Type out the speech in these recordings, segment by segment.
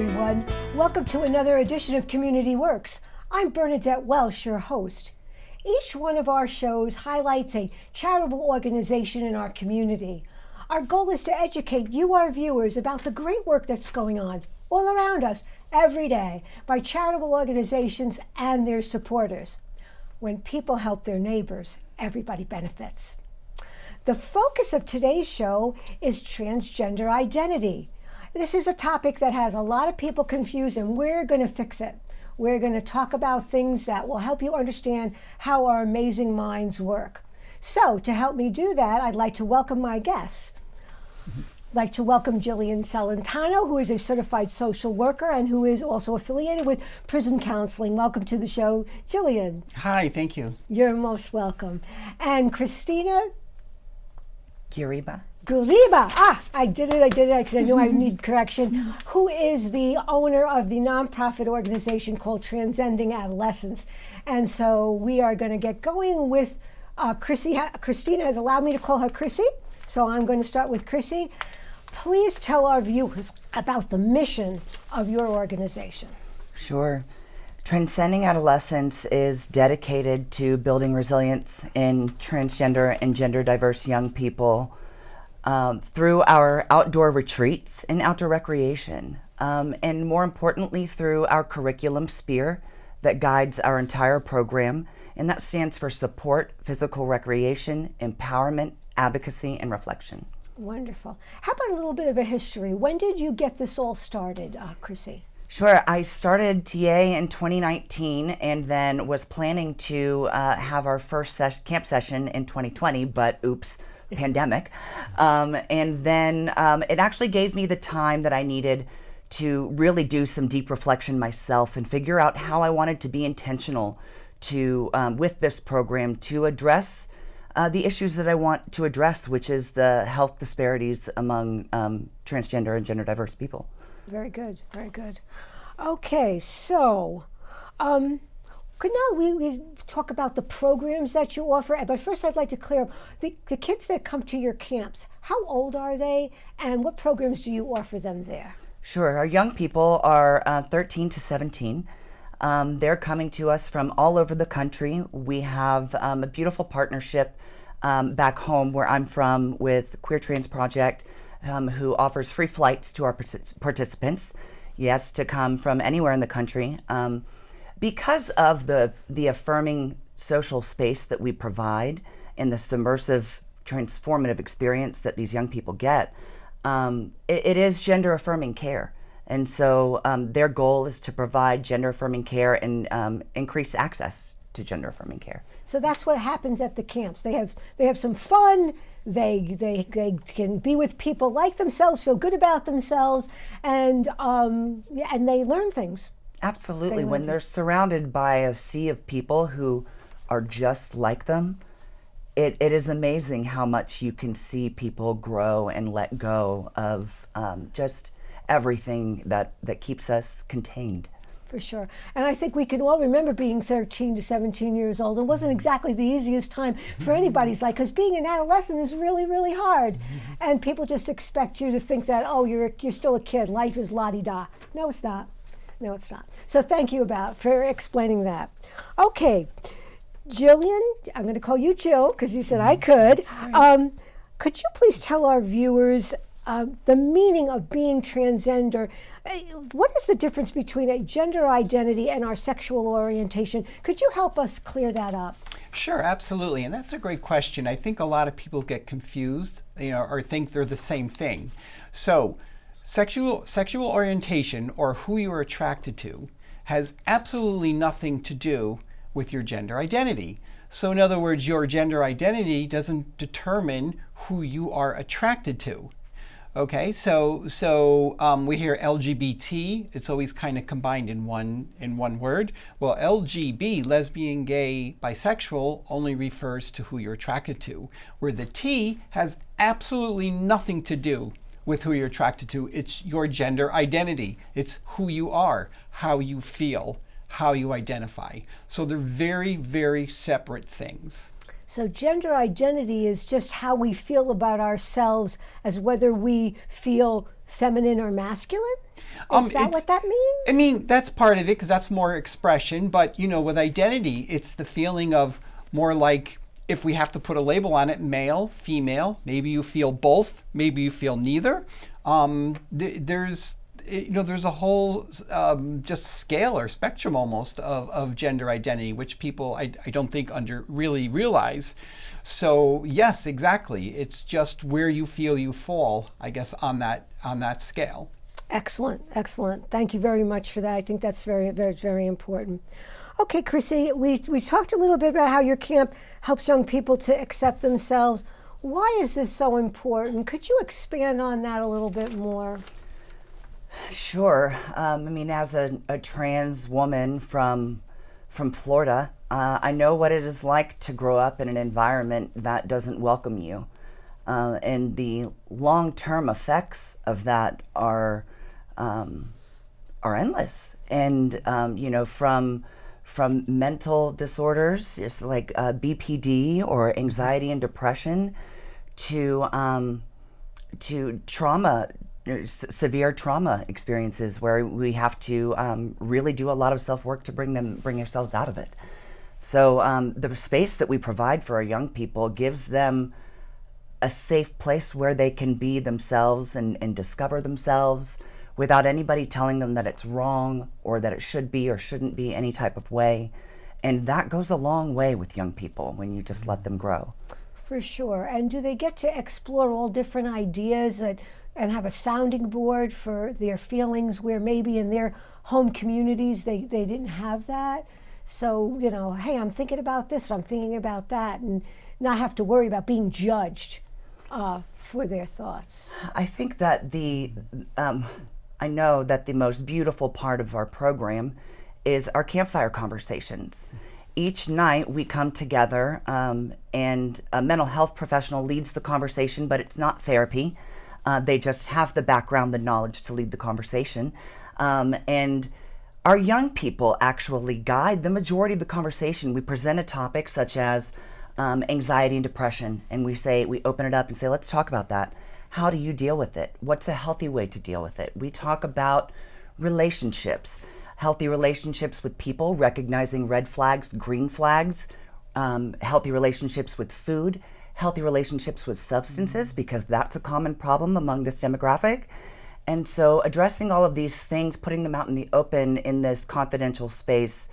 everyone. Welcome to another edition of Community Works. I'm Bernadette Welsh, your host. Each one of our shows highlights a charitable organization in our community. Our goal is to educate you, our viewers, about the great work that's going on all around us every day by charitable organizations and their supporters. When people help their neighbors, everybody benefits. The focus of today's show is transgender identity. This is a topic that has a lot of people confused, and we're going to fix it. We're going to talk about things that will help you understand how our amazing minds work. So, to help me do that, I'd like to welcome my guests. I'd like to welcome Jillian Celentano, who is a certified social worker and who is also affiliated with Prism Counseling. Welcome to the show, Jillian. Hi, thank you. You're most welcome. And Christina Guriba, I did it, because I knew I need correction, who is the owner of the nonprofit organization called Transcending Adolescence. And so we are going to get going with Christina has allowed me to call her Chrissy, so I'm going to start with Chrissy. Please tell our viewers about the mission of your organization. Sure. Transcending Adolescence is dedicated to building resilience in transgender and gender diverse young people through our outdoor retreats and outdoor recreation, and more importantly, through our curriculum sphere that guides our entire program, and that stands for support, physical recreation, empowerment, advocacy, and reflection. Wonderful. How about a little bit of a history? When did you get this all started, Chrissy? Sure. I started TA in 2019 and then was planning to have our first camp session in 2020, but oops, pandemic. And then it actually gave me the time that I needed to really do some deep reflection myself and figure out how I wanted to be intentional to with this program to address the issues that I want to address, which is the health disparities among transgender and gender diverse people. Very good, very good. Okay, so could now we talk about the programs that you offer, but first I'd like to clear up the kids that come to your camps. How old are they, and what programs do you offer them there? Sure, our young people are 13 to 17. They're coming to us from all over the country. We have a beautiful partnership back home where I'm from with Queer Trans Project, who offers free flights to our participants, yes, to come from anywhere in the country. Because of the affirming social space that we provide and the submersive, transformative experience that these young people get, it is gender affirming care. And so their goal is to provide gender affirming care and increase access to gender affirming care. So that's what happens at the camps. They have some fun. They can be with people like themselves, feel good about themselves, and they learn things. Absolutely. When they're surrounded by a sea of people who are just like them, it is amazing how much you can see people grow and let go of just everything that keeps us contained. For sure. And I think we can all remember being 13 to 17 years old. It wasn't exactly the easiest time for anybody's life, because being an adolescent is really, really hard. And people just expect you to think that, oh, you're still a kid. Life is la-di-da. No, it's not. No, it's not. So thank you for explaining that. Okay, Jillian, I'm going to call you Jill because you said I could. Could you please tell our viewers the meaning of being transgender? What is the difference between a gender identity and our sexual orientation? Could you help us clear that up? Sure, absolutely. And that's a great question. I think a lot of people get confused, or think they're the same thing. So sexual orientation, or who you are attracted to, has absolutely nothing to do with your gender identity. So in other words, your gender identity doesn't determine who you are attracted to. Okay, so we hear LGBT. It's always kind of combined in one word. Well, LGB, lesbian, gay, bisexual, only refers to who you're attracted to, where the T has absolutely nothing to do with who you're attracted to. It's your gender identity. It's who you are, how you feel, how you identify. So they're very, very separate things. So gender identity is just how we feel about ourselves, as whether we feel feminine or masculine? Is that what that means? I mean, that's part of it because that's more expression. But, with identity, it's the feeling of more like, if we have to put a label on it, male, female, maybe you feel both, maybe you feel neither. There's a whole just scale or spectrum almost of gender identity, which people I don't think really realize. So yes, exactly. It's just where you feel you fall, I guess, on that scale. Excellent, excellent. Thank you very much for that. I think that's very, very, very important. Okay, Chrissy, we talked a little bit about how your camp helps young people to accept themselves. Why is this so important? Could you expand on that a little bit more? Sure. As a trans woman from Florida, I know what it is like to grow up in an environment that doesn't welcome you. And the long-term effects of that are endless. And, from mental disorders, just like BPD or anxiety and depression, to trauma, severe trauma experiences where we have to really do a lot of self-work to bring ourselves out of it. So the space that we provide for our young people gives them a safe place where they can be themselves and discover themselves without anybody telling them that it's wrong or that it should be or shouldn't be any type of way. And that goes a long way with young people when you just let them grow. For sure. And do they get to explore all different ideas and have a sounding board for their feelings where maybe in their home communities they didn't have that? So, hey, I'm thinking about this, I'm thinking about that, and not have to worry about being judged for their thoughts. I think that I know that the most beautiful part of our program is our campfire conversations. Each night we come together and a mental health professional leads the conversation, but it's not therapy. They just have the background, the knowledge to lead the conversation. And our young people actually guide the majority of the conversation. We present a topic such as anxiety and depression, and we open it up and say, let's talk about that. How do you deal with it? What's a healthy way to deal with it? We talk about relationships, healthy relationships with people, recognizing red flags, green flags, healthy relationships with food, healthy relationships with substances, because that's a common problem among this demographic. And so addressing all of these things, putting them out in the open in this confidential space,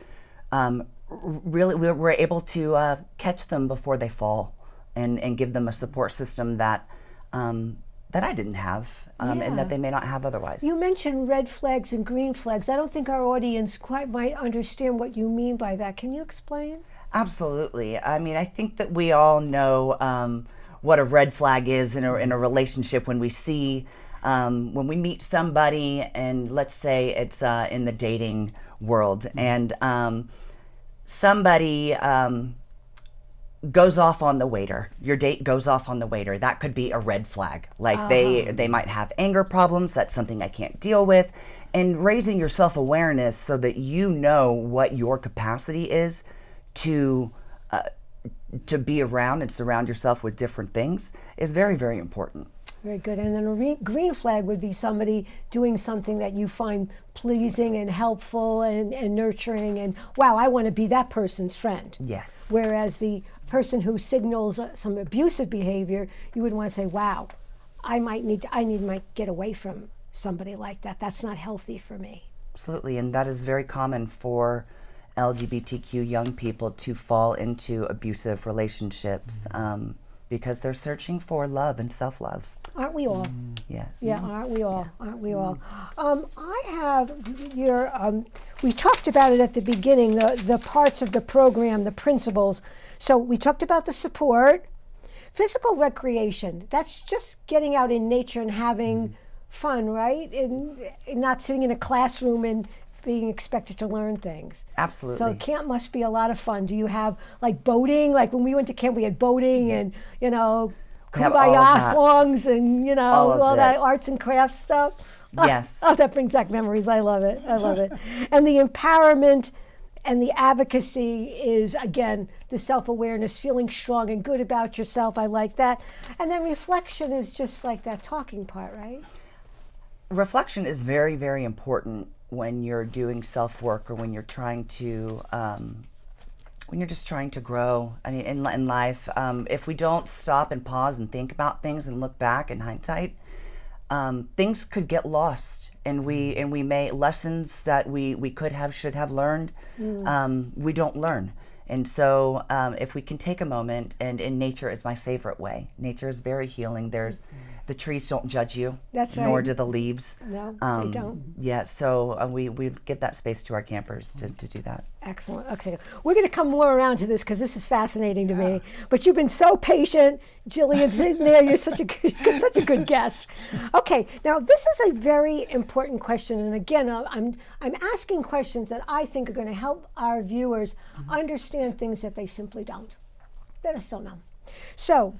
really we're able to catch them before they fall and give them a support system that I didn't have and that they may not have otherwise. You mentioned red flags and green flags. I don't think our audience quite might understand what you mean by that. Can you explain? Absolutely. I think that we all know what a red flag is in a relationship when we see, when we meet somebody, and let's say it's in the dating world, and somebody goes off on the waiter. Your date goes off on the waiter. That could be a red flag. Like they might have anger problems. That's something I can't deal with. And raising your self-awareness so that you know what your capacity is to be around and surround yourself with different things is very, very important. Very good. And then a green flag would be somebody doing something that you find pleasing and helpful and nurturing, and wow, I want to be that person's friend. Yes. Whereas the person who signals some abusive behavior, you would want to say, wow, I might get away from somebody like that. That's not healthy for me. Absolutely. And that is very common for LGBTQ young people to fall into abusive relationships because they're searching for love and self-love. Aren't we all? Yes. Yeah, aren't we all? Aren't we all? I have your, we talked about it at the beginning, the parts of the program, the principles. So we talked about the support, physical recreation. That's just getting out in nature and having fun, right? And not sitting in a classroom and being expected to learn things. Absolutely. So camp must be a lot of fun. Do you have like boating? Like when we went to camp, we had boating and, kumbaya songs and, all that arts and crafts stuff. Yes. Oh, that brings back memories. I love it. I love it. And the empowerment and the advocacy is, again, the self-awareness, feeling strong and good about yourself. I like that. And then reflection is just like that talking part, right? reflection is very, very important when you're doing self-work or when you're trying to when you're just trying to grow. I mean, in life, if we don't stop and pause and think about things and look back in hindsight, things could get lost, and we may lessons that we could have, should have learned, we don't learn. And so if we can take a moment, and in nature is my favorite way. Nature is very healing. The trees don't judge you. That's right. Nor do the leaves. No, they don't. Yeah, so we give that space to our campers to do that. Excellent. Okay, we're going to come more around to this because this is fascinating to me. But you've been so patient, Jillian, sitting there. You're such a good guest. Okay, now this is a very important question, and again, I'm asking questions that I think are going to help our viewers understand things that they simply don't. They just don't know. So,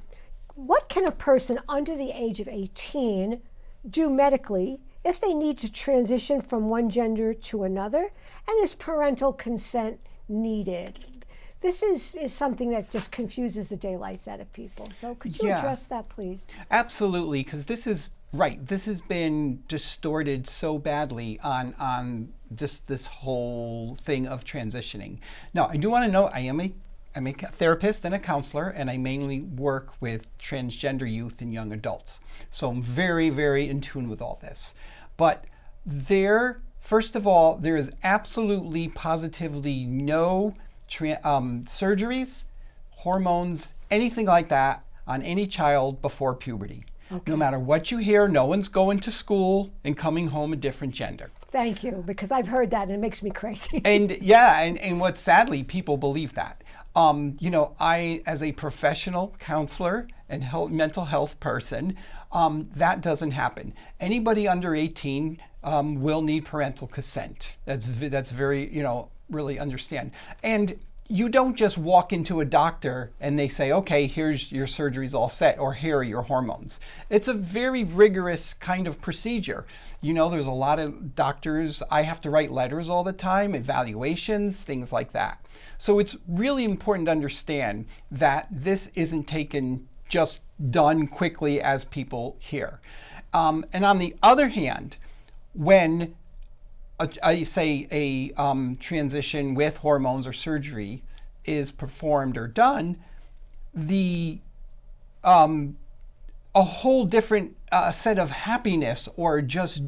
what can a person under the age of 18 do medically if they need to transition from one gender to another, and is parental consent needed? This is something that just confuses the daylights out of people. So could you address that, please? Absolutely, because this is right. This has been distorted so badly on just this whole thing of transitioning. Now, I do want to know I'm a therapist and a counselor, and I mainly work with transgender youth and young adults. So I'm very, very in tune with all this. But first of all, there is absolutely, positively no surgeries, hormones, anything like that on any child before puberty. Okay. No matter what you hear, no one's going to school and coming home a different gender. Thank you, because I've heard that and it makes me crazy. And what sadly, people believe that. I, as a professional counselor and mental health person, that doesn't happen. Anybody under 18 will need parental consent. That's very, really understand. And you don't just walk into a doctor and they say, okay, here's your surgery's all set, or here are your hormones. It's a very rigorous kind of procedure. There's a lot of doctors, I have to write letters all the time, evaluations, things like that. So it's really important to understand that this isn't just done quickly as people hear. And on the other hand, when a transition with hormones or surgery is performed or done, a whole different set of happiness, or just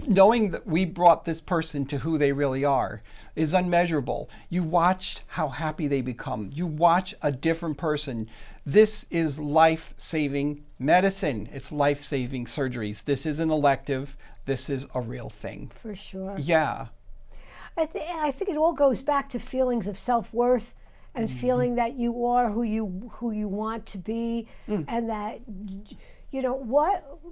knowing that we brought this person to who they really are, is unmeasurable. You watched how happy they become. You watch a different person. This is life-saving medicine. It's life-saving surgeries. This isn't elective. This is a real thing. For sure. Yeah. I think it all goes back to feelings of self-worth and feeling that you are who you want to be, and that,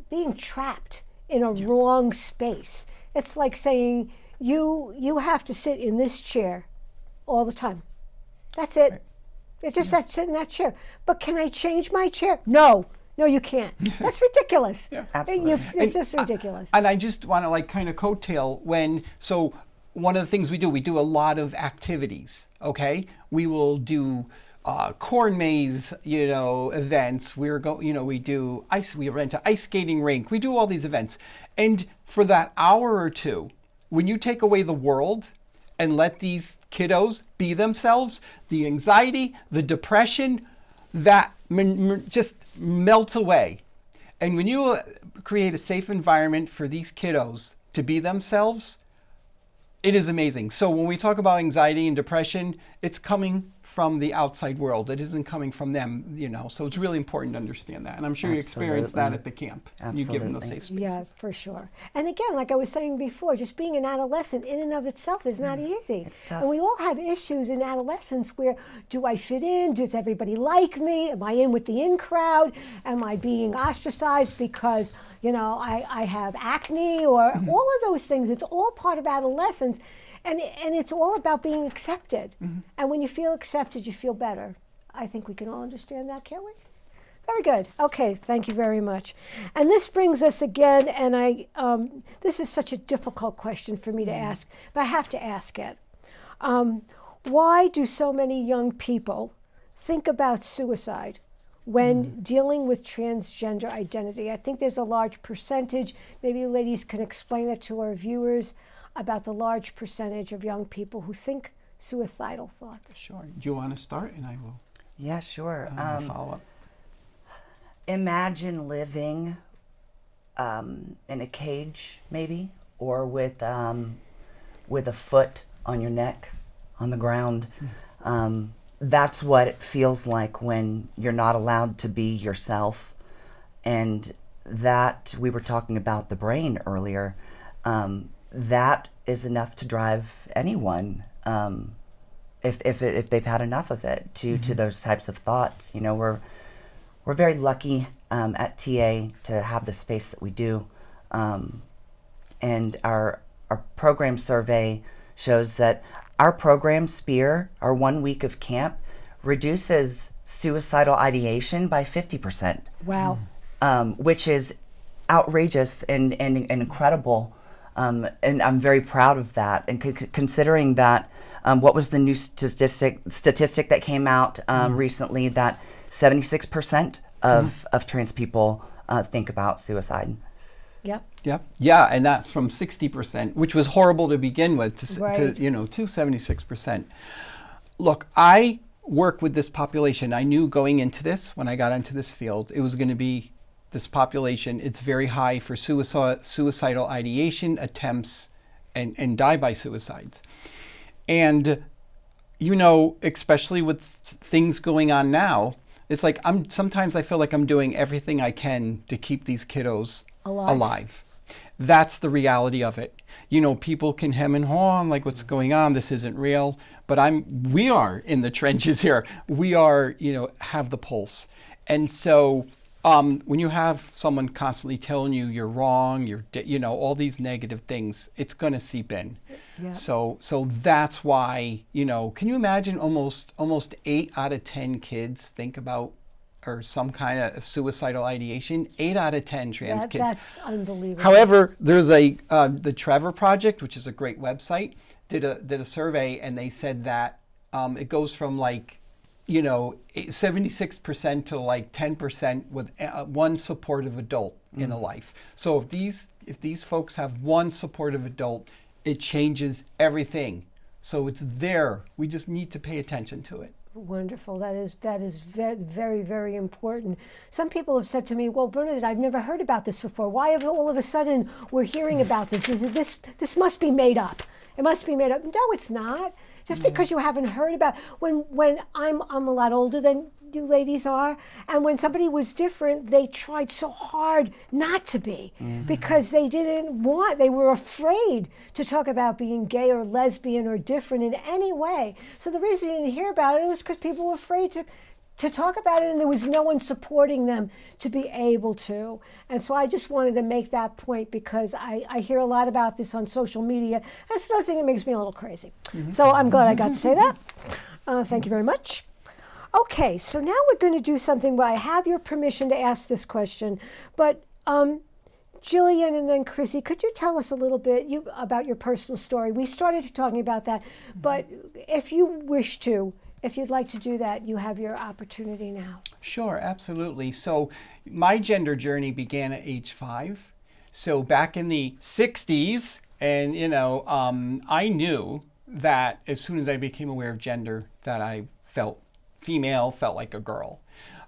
being trapped in a wrong space. It's like saying you have to sit in this chair all the time. That's it. Right. It's just that sit in that chair. But can I change my chair? No, you can't. That's ridiculous. Yeah, absolutely. It's just ridiculous. And I just want to kind of coattail one of the things we do a lot of activities, okay? We will do corn maze, events. We rent an ice skating rink. We do all these events. And for that hour or two, when you take away the world and let these kiddos be themselves, the anxiety, the depression, that just melts away. And when you create a safe environment for these kiddos to be themselves, it is amazing. So when we talk about anxiety and depression, it's coming from the outside world. It isn't coming from them, So it's really important to understand that. And I'm sure you experienced that at the camp. Absolutely. You give them those safe spaces. Yeah, for sure. And again, like I was saying before, just being an adolescent in and of itself is not easy. It's tough. And we all have issues in adolescence where, do I fit in? Does everybody like me? Am I in with the in crowd? Am I being ostracized because, I have acne, or all of those things? It's all part of adolescence. And it's all about being accepted. Mm-hmm. And when you feel accepted, you feel better. I think we can all understand that, can't we? Very good. Okay, thank you very much. And this brings us again, and this is such a difficult question for me to ask, but I have to ask it. Why do so many young people think about suicide when dealing with transgender identity? I think there's a large percentage. Maybe you ladies can explain it to our viewers about the large percentage of young people who think suicidal thoughts. Sure. Do you want to start, and I will Yeah, sure. follow up? Imagine living in a cage, maybe, or with a foot on your neck, on the ground. That's what it feels like when you're not allowed to be yourself. And that, we were talking about the brain earlier, that is enough to drive anyone, if they've had enough of it, to those types of thoughts. You know, we're very lucky at TA to have the space that we do. And our program survey shows that our program, SPEAR, our 1 week of camp, reduces suicidal ideation by 50%. Wow. Which is outrageous and incredible. And I'm very proud of that. And considering that, what was the new statistic that came out recently, that 76% of trans people think about suicide. Yep. Yep. Yeah, and that's from 60%, which was horrible to begin with, to Right. to 76%. Look, I work with this population. I knew going into this, when I got into this field, it was going to be this population. It's very high for suicidal ideation, attempts, and die-by suicides. And, especially with things going on now, it's like sometimes I feel like I'm doing everything I can to keep these kiddos alive. That's the reality of it. People can hem and haw on like what's going on. This isn't real, but we are in the trenches here. We are, have the pulse. And so when you have someone constantly telling you you're wrong, all these negative things, it's going to seep in. Yeah. So that's why, can you imagine almost 8 out of 10 kids think about or some kind of suicidal ideation? 8 out of 10 trans kids. That's unbelievable. However, there's the Trevor Project, which is a great website, did a survey, and they said that it goes from 76% to 10% with one supportive adult in a life. So if these folks have one supportive adult, it changes everything. So it's there. We just need to pay attention to it. Wonderful. That is very, very, very important. Some people have said to me, "Well, Bernadette, I've never heard about this before. Why have all of a sudden we're hearing about this? Is it this must be made up? It must be made up." No, it's not. Just because you haven't heard about when I'm a lot older than you ladies are, and when somebody was different, they tried so hard not to be because they were afraid to talk about being gay or lesbian or different in any way. So the reason you didn't hear about it was because people were afraid to talk about it, and there was no one supporting them to be able to. And so I just wanted to make that point because I hear a lot about this on social media. That's another thing that makes me a little crazy. So I'm glad I got to say that. Thank you very much. Okay, so now we're going to do something where I have your permission to ask this question, but Jillian and then Chrissy, could you tell us a little bit about your personal story? We started talking about that, but if you wish to, if you'd like to do that, you have your opportunity now. Sure, absolutely. So my gender journey began at age 5. So back in the 60s, and I knew that as soon as I became aware of gender, that I felt female, felt like a girl.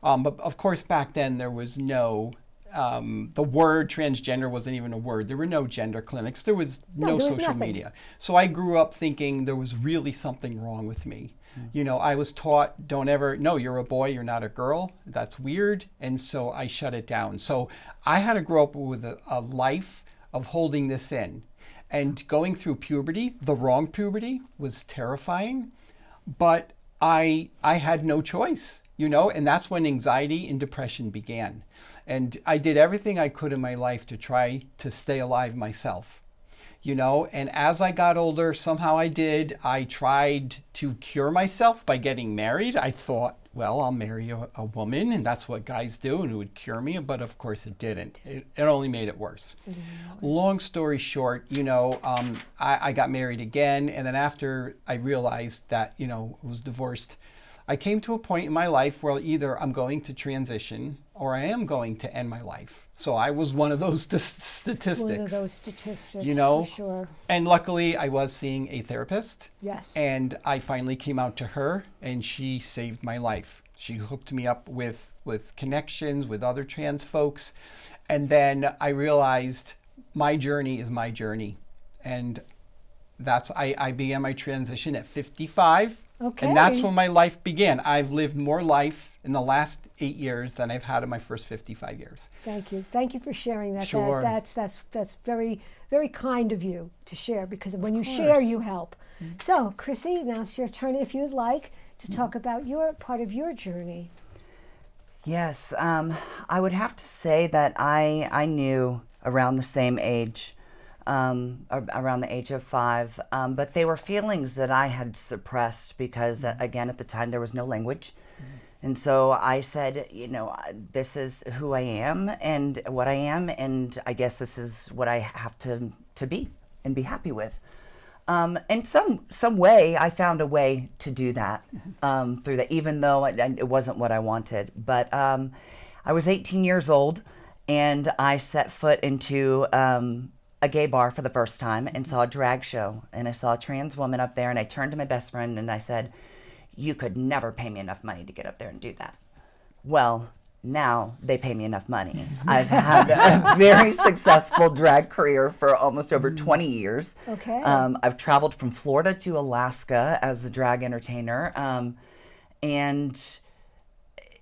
But of course, back then there was no, the word transgender wasn't even a word. There were no gender clinics. There was no social media. So I grew up thinking there was really something wrong with me. I was taught, no, you're a boy, you're not a girl. That's weird. And so I shut it down. So I had to grow up with a life of holding this in. And going through puberty, the wrong puberty, was terrifying. But I had no choice, and that's when anxiety and depression began. And I did everything I could in my life to try to stay alive myself. And as I got older, somehow I tried to cure myself by getting married. I thought, well, I'll marry a woman, and that's what guys do, and it would cure me. But of course it didn't. It only made it worse. Long story short, I got married again. And then after I realized that, I was divorced, I came to a point in my life where either I'm going to transition or I am going to end my life. So I was one of those statistics. One of those statistics, you know, for sure. And luckily I was seeing a therapist. Yes. And I finally came out to her, and she saved my life. She hooked me up with connections with other trans folks. And then I realized my journey is my journey. And I began my transition at 55. Okay. And that's when my life began. I've lived more life in the last 8 years than I've had in my first 55 years. Thank you. Thank you for sharing that. Sure. That's very, very kind of you to share, because when you share, you help. So, Chrissy, now it's your turn, if you'd like, to talk about your part of your journey. Yes, I would have to say that I knew around the same age, around the age of 5, but they were feelings that I had suppressed because, again, at the time there was no language. And so I said, you know, this is who I am and what I am, and I guess this is what I have to be and be happy with. And some way, I found a way to do that through that, even though it wasn't what I wanted. But I was 18 years old, and I set foot into a gay bar for the first time and saw a drag show. And I saw a trans woman up there, and I turned to my best friend and I said, "You could never pay me enough money to get up there and do that." Well, now they pay me enough money. I've had a very successful drag career for almost over 20 years. Okay. I've traveled from Florida to Alaska as a drag entertainer. And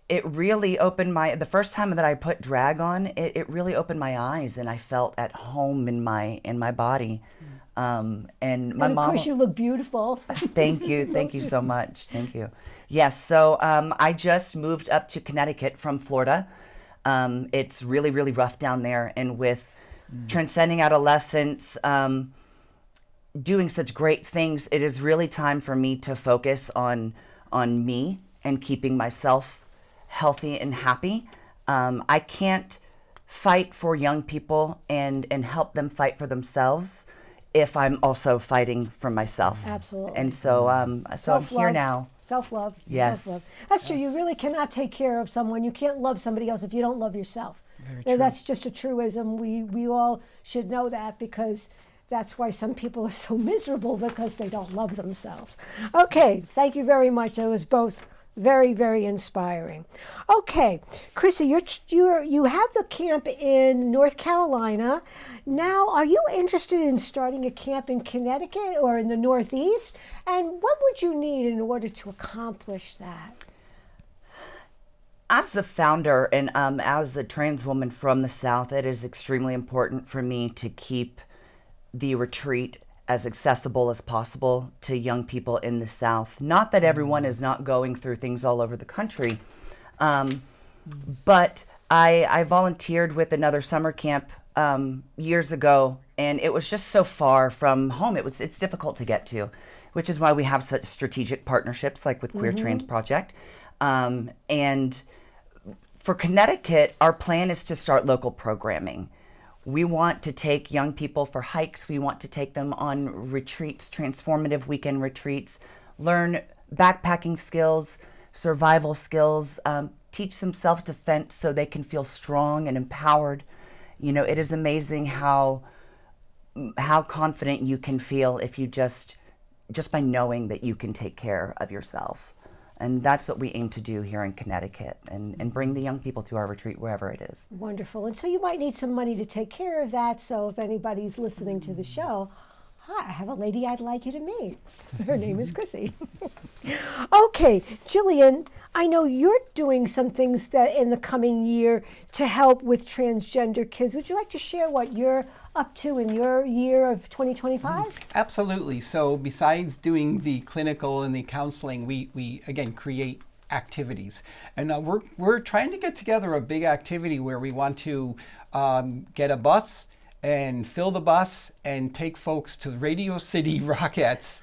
it really opened the first time that I put drag on, it really opened my eyes, and I felt at home in my body. And my of mom, course, you look beautiful. Thank you so much. Thank you. Yes, so I just moved up to Connecticut from Florida. It's really, really rough down there, and with Transcending Adolescence doing such great things, it is really time for me to focus on me and keeping myself healthy and happy. I can't fight for young people and help them fight for themselves if I'm also fighting for myself. Absolutely. And so I'm here now. Self-love. Yes. Self-love. That's true. You really cannot take care of someone. You can't love somebody else if you don't love yourself. Very And true. that's just a truism. We all should know that, because that's why some people are so miserable, because they don't love themselves. Okay. Thank you very much. That was both very, very inspiring. Okay, Chrissy, you have the camp in North Carolina. Now, are you interested in starting a camp in Connecticut or in the Northeast? And what would you need in order to accomplish that? As the founder and as a trans woman from the South, it is extremely important for me to keep the retreat as accessible as possible to young people in the South. Not that everyone is not going through things all over the country, but I volunteered with another summer camp years ago, and it was just so far from home. It's difficult to get to, which is why we have such strategic partnerships like with Queer Trans Project. And for Connecticut, our plan is to start local programming. We want to take young people for hikes. We want to take them on retreats, transformative weekend retreats, learn backpacking skills, survival skills, teach them self-defense so they can feel strong and empowered. You know, it is amazing how confident you can feel if you just by knowing that you can take care of yourself. And that's what we aim to do here in Connecticut, and bring the young people to our retreat wherever it is. Wonderful. And so you might need some money to take care of that. So if anybody's listening to the show, hi, I have a lady I'd like you to meet. Her name is Chrissy. Okay, Jillian, I know you're doing some things that in the coming year to help with transgender kids. Would you like to share what you're up to in your year of 2025? Absolutely. So besides doing the clinical and the counseling, we again create activities, and we're trying to get together a big activity where we want to get a bus and fill the bus and take folks to Radio City Rockettes.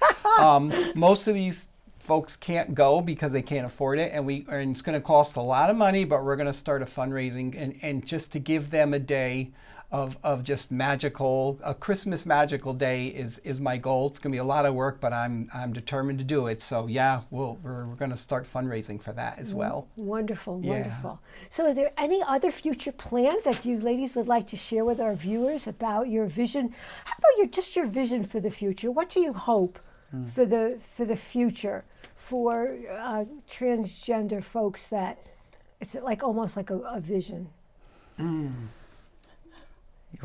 Most of these folks can't go because they can't afford it, and it's going to cost a lot of money, but we're going to start a fundraising and just to give them a day of just magical, a Christmas magical day is my goal. It's going to be a lot of work, but I'm determined to do it. So yeah, we're going to start fundraising for that as well. Wonderful, Yeah. wonderful. So is there any other future plans that you ladies would like to share with our viewers about your vision? How about your vision for the future? What do you hope for the future for transgender folks, that it's like almost like a vision? You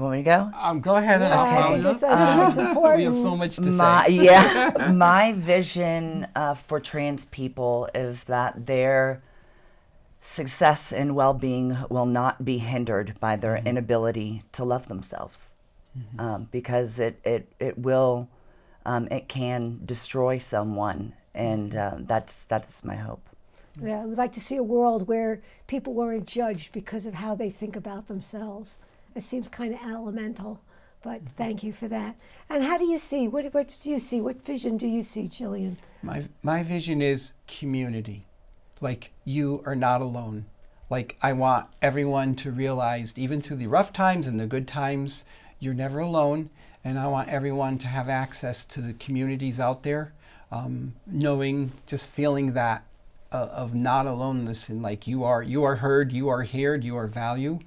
want me to go? Go ahead and I I'll think follow it's, I think it's you. important. We have so much to My, say. yeah, my vision for trans people is that their success and well-being will not be hindered by their inability to love themselves, because it will, it can destroy someone, and that's my hope. Yeah, we'd like to see a world where people weren't judged because of how they think about themselves. It seems kind of elemental, but thank you for that. And how do you see, what do you see? What vision do you see, Jillian? My vision is community. Like, you are not alone. Like, I want everyone to realize, even through the rough times and the good times, you're never alone. And I want everyone to have access to the communities out there, knowing, just feeling that of not aloneness, and like you are heard, you are heard, you are valued.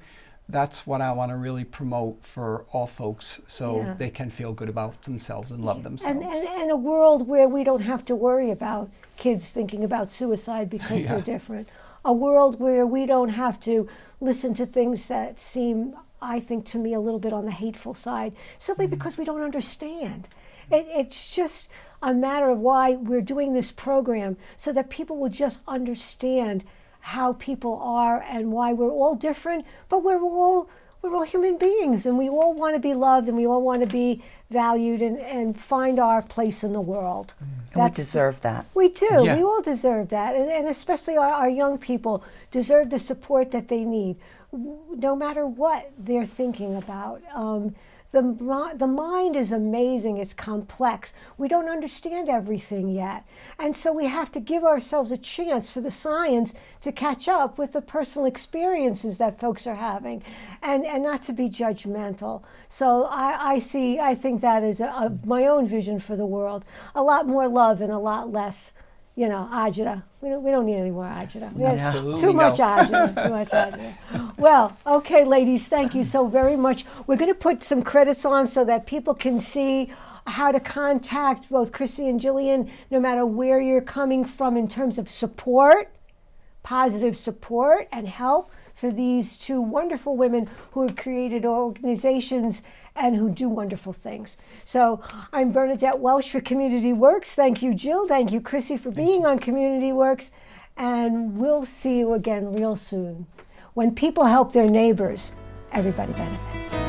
That's what I want to really promote for all folks, so they can feel good about themselves and love themselves. And a world where we don't have to worry about kids thinking about suicide because they're different. A world where we don't have to listen to things that seem, I think, to me, a little bit on the hateful side, simply because we don't understand. It's just a matter of why we're doing this program, so that people will just understand how people are and why we're all different, but we're all human beings, and we all want to be loved, and we all want to be valued and find our place in the world. And we deserve that. We do. Yeah. We all deserve that, and especially our young people deserve the support that they need, no matter what they're thinking about. The mind is amazing. It's complex. We don't understand everything yet. And so we have to give ourselves a chance for the science to catch up with the personal experiences that folks are having, and not to be judgmental. So I think that is my own vision for the world. A lot more love and a lot less, agita. We don't need any more agita. We have Absolutely too much no. agita. Too much agita. Well, okay, ladies, thank you so very much. We're going to put some credits on so that people can see how to contact both Chrissy and Jillian, no matter where you're coming from, in terms of support, positive support and help for these two wonderful women who have created organizations and who do wonderful things. So I'm Bernadette Welsh for Community Works. Thank you, Jill. Thank you, Chrissy, for being on Community Works. And we'll see you again real soon. When people help their neighbors, everybody benefits.